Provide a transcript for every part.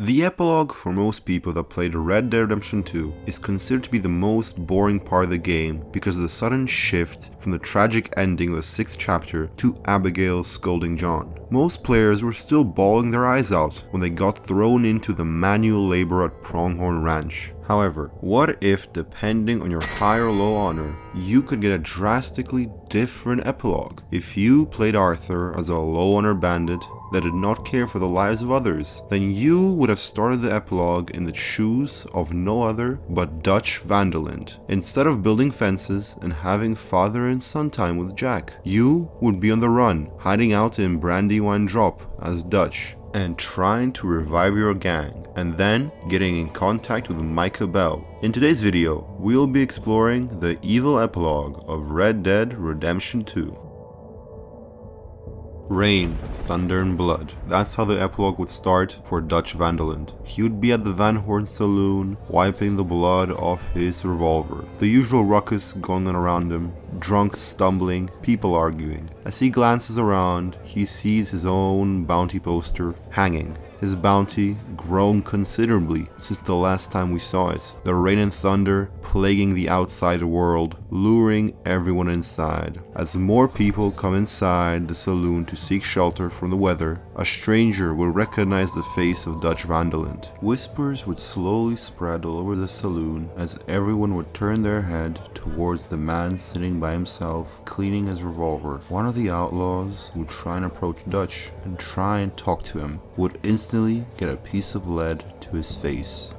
The epilogue, for most people that played Red Dead Redemption 2, is considered to be the most boring part of the game because of the sudden shift from the tragic ending of the 6th chapter to Abigail scolding John. Most players were still bawling their eyes out when they got thrown into the manual labor at Pronghorn Ranch. However, what if, depending on your high or low honor, you could get a drastically different epilogue? If you played Arthur as a low honor bandit that did not care for the lives of others, then you would have started the epilogue in the shoes of no other but Dutch Van Der Linde. Instead of building fences and having father and son time with Jack, you would be on the run, hiding out in Brandywine Drop as Dutch, and trying to revive your gang, and then getting in contact with Micah Bell. In today's video, we'll be exploring the evil epilogue of Red Dead Redemption 2. Rain, thunder and blood. That's how the epilogue would start for Dutch Van Der Linde. He would be at the Van Horn saloon, wiping the blood off his revolver. The usual ruckus going on around him, drunks stumbling, people arguing. As he glances around, he sees his own bounty poster hanging. His bounty grown considerably since the last time we saw it. The rain and thunder plaguing the outside world, luring everyone inside. As more people come inside the saloon to seek shelter from the weather, a stranger will recognize the face of Dutch Van Der Linde. Whispers would slowly spread all over the saloon as everyone would turn their head towards the man sitting by himself, cleaning his revolver. One of the outlaws would try and approach Dutch and try and talk to him, would instantly get a piece of lead to his face,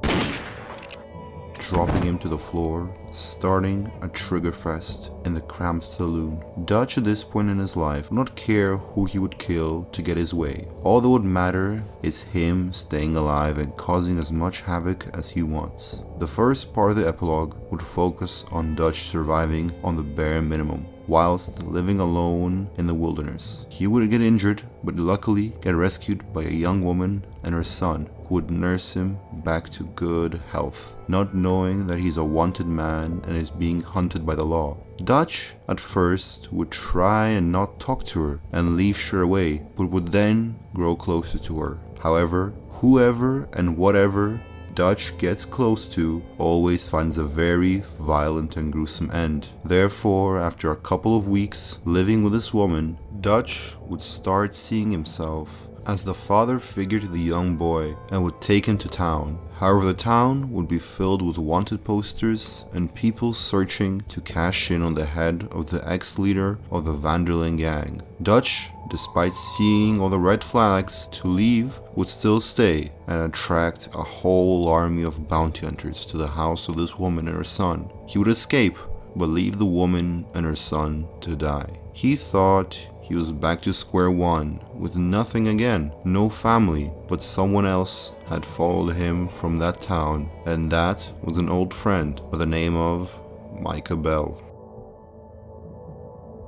dropping him to the floor, starting a trigger fest in the cramped saloon. Dutch at this point in his life would not care who he would kill to get his way. All that would matter is him staying alive and causing as much havoc as he wants. The first part of the epilogue would focus on Dutch surviving on the bare minimum whilst living alone in the wilderness. He would get injured, but luckily get rescued by a young woman and her son, who would nurse him back to good health, not knowing that he's a wanted man and is being hunted by the law. Dutch, at first, would try and not talk to her and leave her away, but would then grow closer to her. However, whoever and whatever Dutch gets close to always finds a very violent and gruesome end. Therefore, after a couple of weeks living with this woman, Dutch would start seeing himself as the father figure to the young boy and would take him to town. However, the town would be filled with wanted posters and people searching to cash in on the head of the ex-leader of the Van Der Linde gang. Dutch, despite seeing all the red flags to leave, would still stay and attract a whole army of bounty hunters to the house of this woman and her son. He would escape, but leave the woman and her son to die. He thought he was back to square one with nothing again, no family, but someone else had followed him from that town, and that was an old friend by the name of Micah Bell.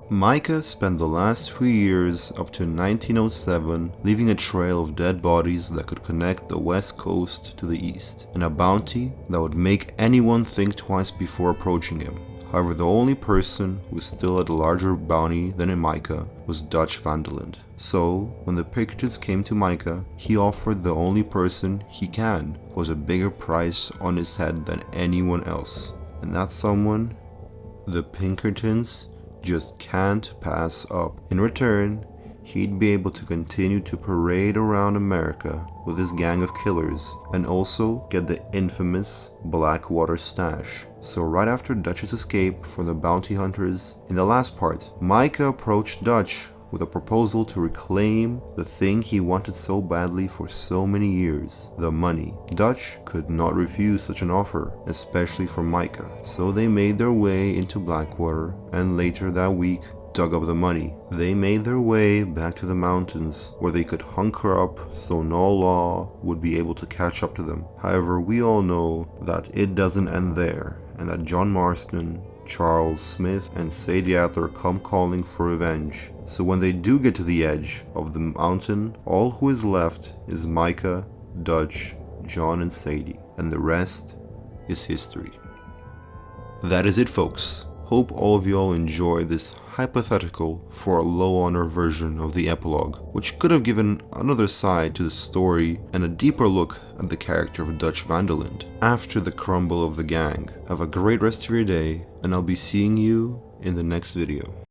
Micah spent the last few years up to 1907 leaving a trail of dead bodies that could connect the west coast to the east, and a bounty that would make anyone think twice before approaching him. However, the only person who still had a larger bounty than Micah was Dutch Van Der Linde. So, when the Pinkertons came to Micah, he offered the only person he can who has a bigger price on his head than anyone else. And that someone, the Pinkertons just can't pass up. In return, he'd be able to continue to parade around America with his gang of killers and also get the infamous Blackwater stash. So right after Dutch's escape from the bounty hunters, in the last part, Micah approached Dutch with a proposal to reclaim the thing he wanted so badly for so many years, the money. Dutch could not refuse such an offer, especially from Micah. So they made their way into Blackwater and later that week dug up the money. They made their way back to the mountains where they could hunker up so no law would be able to catch up to them. However, we all know that it doesn't end there, and that John Marston, Charles Smith, and Sadie Adler come calling for revenge. So when they do get to the edge of the mountain, all who is left is Micah, Dutch, John, and Sadie, and the rest is history. That is it, folks. hope all of y'all enjoy this hypothetical for a low honor version of the epilogue, which could have given another side to the story and a deeper look at the character of Dutch Van Der Linde after the crumble of the gang. Have a great rest of your day, and I'll be seeing you in the next video.